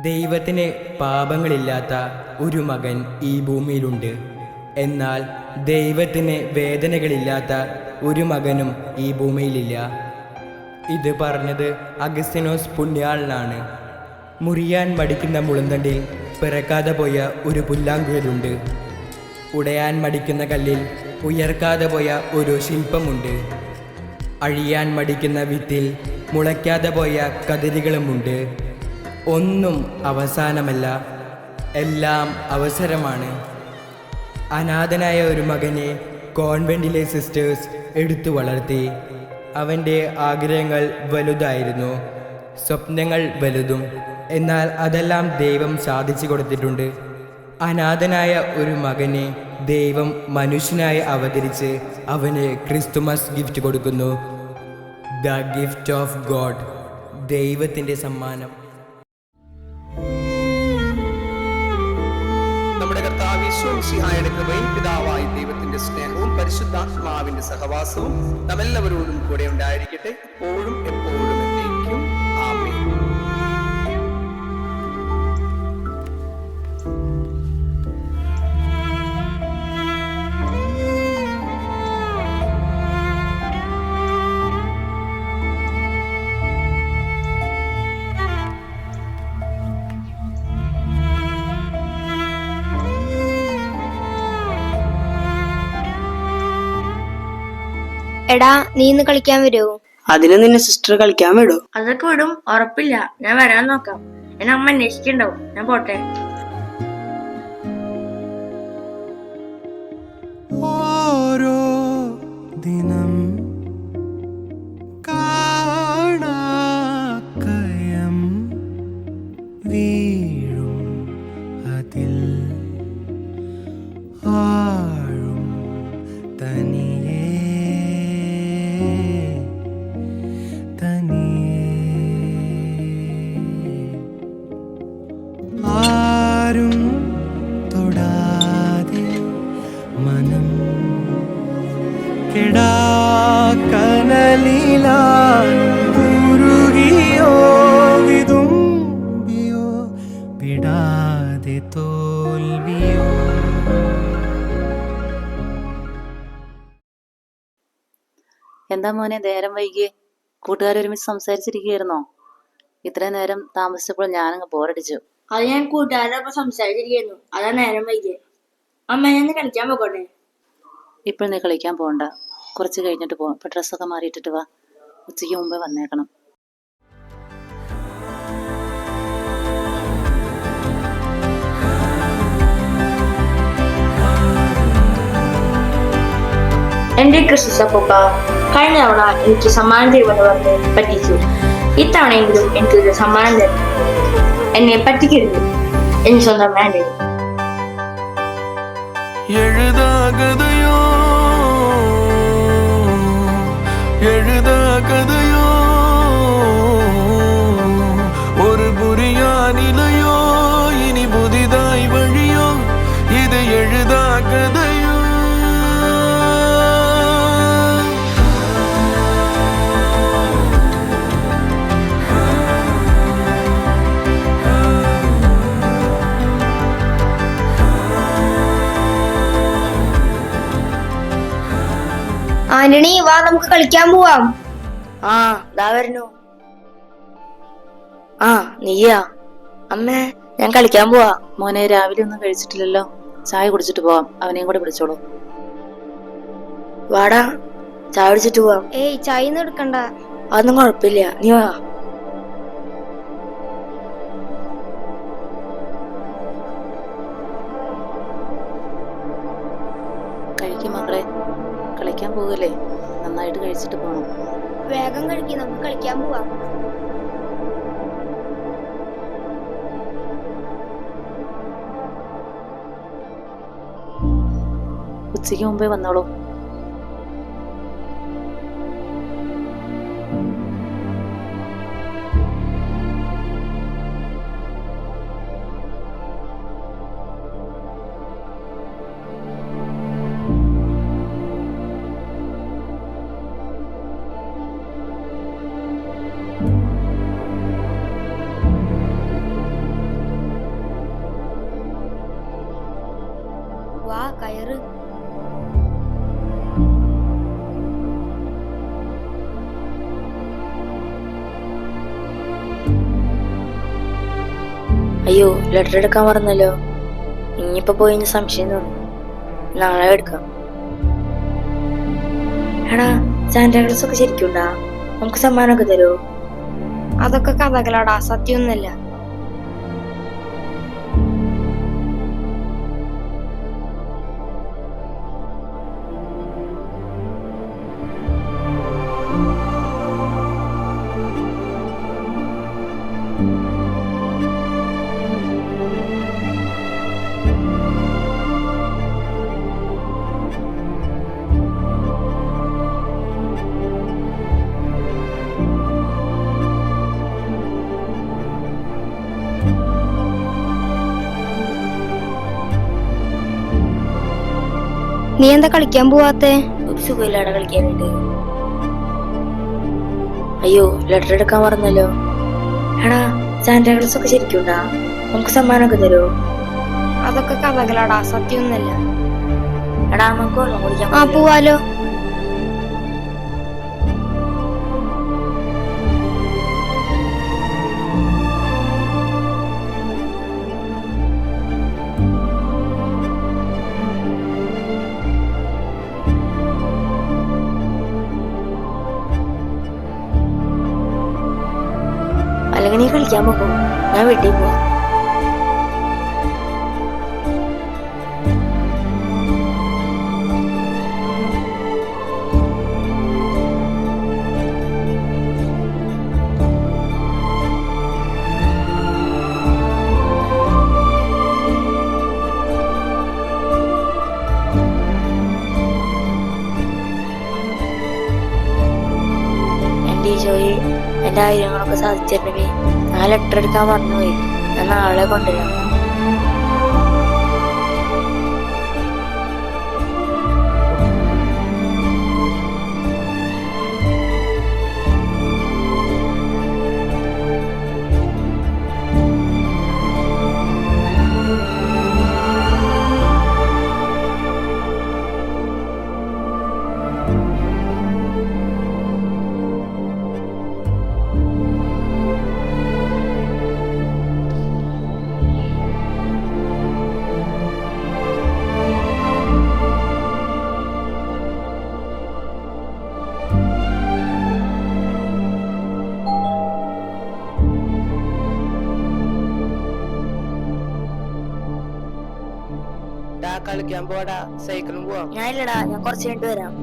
ദൈവത്തിന് പാപങ്ങളില്ലാത്ത ഒരു മകൻ ഈ ഭൂമിയിലുണ്ട്. എന്നാൽ ദൈവത്തിന് വേദനകളില്ലാത്ത ഒരു മകനും ഈ ഭൂമിയിലില്ല. ഇത് പറഞ്ഞത് അഗസ്തീനോസ് പുണ്യാളനാണ്. മുറിയാൻ മടിക്കുന്ന മുളന്തണ്ടിൽ പിറക്കാതെ പോയ ഒരു പുല്ലാങ്കുഴലുണ്ട്. ഉടയാൻ മടിക്കുന്ന കല്ലിൽ ഉയർക്കാതെ പോയ ഒരു ശില്പമുണ്ട്. അഴിയാൻ മടിക്കുന്ന വിത്തിൽ മുളയ്ക്കാതെ പോയ കതിരുകളുമുണ്ട്. ഒന്നും അവസാനമല്ല, എല്ലാം അവസരമാണ്. അനാഥനായ ഒരു മകനെ കോൺവെന്റിലെ സിസ്റ്റേഴ്സ് എടുത്തു വളർത്തി. അവൻ്റെ ആഗ്രഹങ്ങൾ വലുതായിരുന്നു, സ്വപ്നങ്ങൾ വലുതും. എന്നാൽ അതെല്ലാം ദൈവം സാധിച്ചു കൊടുത്തിട്ടുണ്ട്. അനാഥനായ ഒരു മകനെ ദൈവം മനുഷ്യനായി അവതരിച്ച് അവന് ക്രിസ്തുമസ് ഗിഫ്റ്റ് കൊടുക്കുന്നു. ദ ഗിഫ്റ്റ് ഓഫ് ഗോഡ്, ദൈവത്തിൻ്റെ സമ്മാനം. നമ്മുടെ കർത്താവ് യേശു മിശിഹായുടെ കൃപയും പിതാവായ ദൈവത്തിന്റെ സ്നേഹവും പരിശുദ്ധാത്മാവിന്റെ സഹവാസവും നമ്മെല്ലാവരോടും കൂടെ ഉണ്ടായിരിക്കട്ടെ, എപ്പോഴും എപ്പോഴും എന്നേക്കും. ആമേൻ. എടാ, നീ ഇന്ന് കളിക്കാൻ വരുമോ? അതിന് നിന്നെ സിസ്റ്റർ കളിക്കാൻ വിടോ? അതൊക്കെ വിടും, ഉറപ്പില്ല. ഞാൻ വരാൻ നോക്കാം. എന്നെ അമ്മ അന്വേഷിക്കണ്ടാവും. ഞാൻ പോട്ടെ. ഓരോ ദിനം കാണാക്കയം വീഴും അതിൽ ആഴും തനിയേ ആരും തൊടാതെ മനം കിടാക്കനലിലാരുകിയോ വിതുമ്പിയോ വിടാതെ തോൽവിയോ. എന്താ മോനെ നേരം വൈകിയേ? കൂട്ടുകാരൊരുമിച്ച് സംസാരിച്ചിരിക്കുകയായിരുന്നോ? ഇത്രയും നേരം താമസിച്ചപ്പോൾ ഞാനങ്ങ് ബോറടിച്ചു. അത് ഞാൻ കൂട്ടുകാരോടൊപ്പം സംസാരിച്ചിരിക്കുന്നു. അതാ നേരം വൈകിയേ. അമ്മ, ഞാൻ കളിക്കാൻ പോകട്ടെ? ഇപ്പോൾ നീ കളിക്കാൻ പോകണ്ട, കുറച്ച് കഴിഞ്ഞിട്ട് പോവാം. ഇപ്പൊ ഡ്രസ്സൊക്കെ മാറിയിട്ടിട്ട് വാ, ഉച്ചയ്ക്ക് മുമ്പേ വന്നേക്കണം. എന്റെ ക്രിസ്തുസ് അപ്പൂപ്പ, കഴിഞ്ഞ തവണ എനിക്ക് സമ്മാനം തരുമെന്ന് പറഞ്ഞ് പറ്റിച്ചു. ഇത്തവണയെങ്കിലും എനിക്കൊരു സമ്മാനം തരും. എന്നെ പറ്റിക്കരുത്. എന്റെ സ്വന്തം വേണ്ടേ. എഴുതാകതയോ എഴുതാകതയോ ഒരു പുരിയാനിലയോ ഇനി പുതിയതായി വഴിയോ ഇത് എഴുതാകതയോ. ആന്റണി, വാ, നമുക്ക് കളിക്കാൻ പോവാം. ആ, ദാ വരുന്നു. ആ, നീയാ? അമ്മേ, ഞാൻ കളിക്കാൻ പോവാ. മോനെ, രാവിലെ ഒന്നും കഴിച്ചിട്ടില്ലല്ലോ. ചായ കുടിച്ചിട്ട് പോവാം. അവനെയും കൂടെ പിടിച്ചോളൂ. വാടാ, ചായ കുടിച്ചിട്ട് പോവാം. ഏയ്, ചായ ഒന്നും എടുക്കണ്ട. അതൊന്നും കുഴപ്പമില്ല, നീ വാ. കഴിക്കും മക്കളെ, കളിക്കാൻ പോകല്ലേ? നന്നായിട്ട് കഴിച്ചിട്ട് പോകണം. വേഗം കഴിക്കും, നമുക്ക് കളിക്കാൻ പോവാം. ഉച്ചയ്ക്ക് മുമ്പേ വന്നോളൂ. കയറ്. അയ്യോ, ലെറ്റർ എടുക്കാൻ മറന്നല്ലോ. ഇനിയിപ്പോ പോയി സംശയം തോന്നി. നാളെ എടുക്കാം. എടാ, സാന്റാക്ലോസ് ഒക്കെ ശരിക്കുണ്ടാ? നമുക്ക് സമ്മാനമൊക്കെ തരുമോ? അതൊക്കെ കഥകളാടാ, സത്യമൊന്നുമല്ല. നീ എന്താ കളിക്കാൻ പോവാത്തെ? ഒരു സുഖമില്ലാടെ കളിക്കാനായിട്ട്. അയ്യോ, ലെറ്റർ എടുക്കാൻ മറന്നല്ലോ. എടാ, സാന്റാക്ലോസ് ഒക്കെ ശരിക്കുണ്ടാ? നമുക്ക് സമ്മാനമൊക്കെ തരുമോ? അതൊക്കെ കഥകളാടാ, സത്യമൊന്നുമല്ല. എടാ, നമുക്ക് വെള്ളം കുടിക്കാൻ ആ, പോവാലോ. അല്ലെങ്കിൽ നീ കളിക്കാൻ പോകും, ഞാൻ വീട്ടിൽ പോവാം. എന്റെ ഈശോയെ, എന്റെ ആഗ്രഹങ്ങളൊക്കെ സാധിച്ചിട്ടുണ്ടെങ്കിൽ ഞാൻ ലെറ്റർ എടുക്കാൻ മറന്നുപോയി. ഞാൻ നാളെ കൊണ്ടുവരാം. കളിക്കാൻ പോടാ, സൈക്കിളും പോവാം. ഞാനില്ലടാ, ഞാൻ കുറച്ച് കഴിഞ്ഞിട്ട് വരാം.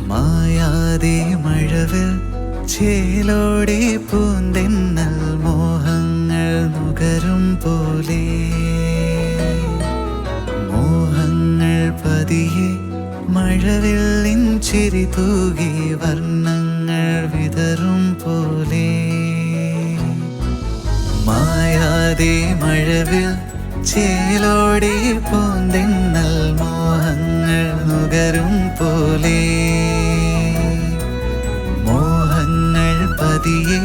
മായാതെ മഴവിൽ ചേലോടെ പൂന്തെന്നൽ മോഹങ്ങൾ നുകരും പോലെ, മോഹങ്ങൾ പതിയെ മഴവില്ലിൻ ചിരി തൂകി വർണ്ണങ്ങൾ വിതറും പോലെ. മായാതെ മഴവിൽ ചേലോടെ പൂന്തെന്നൽ മോഹങ്ങൾ നുകരും പോലെ, മോഹങ്ങൾ പതിയെ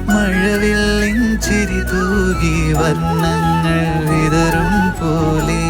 മഴവില്ലിൻ ചിരി തൂകി വർണ്ണങ്ങൾ വിതറും പോലെ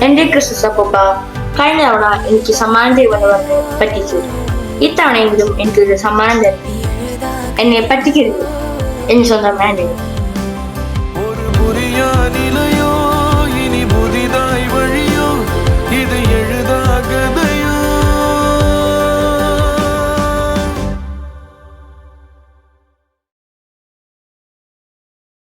എന്റെ ക്രിസ്മസ് അപ്പൂപ്പ കഴിഞ്ഞ തവണ എനിക്ക് സമ്മാനം തരുമെന്ന് പറഞ്ഞ് പറ്റിച്ചു. ഇത്തവണയെങ്കിലും എനിക്കൊരു സമ്മാനം തരണം. എന്നെ പറ്റിക്കരുത്. എന്റെ സ്വന്തം ആന്റണി.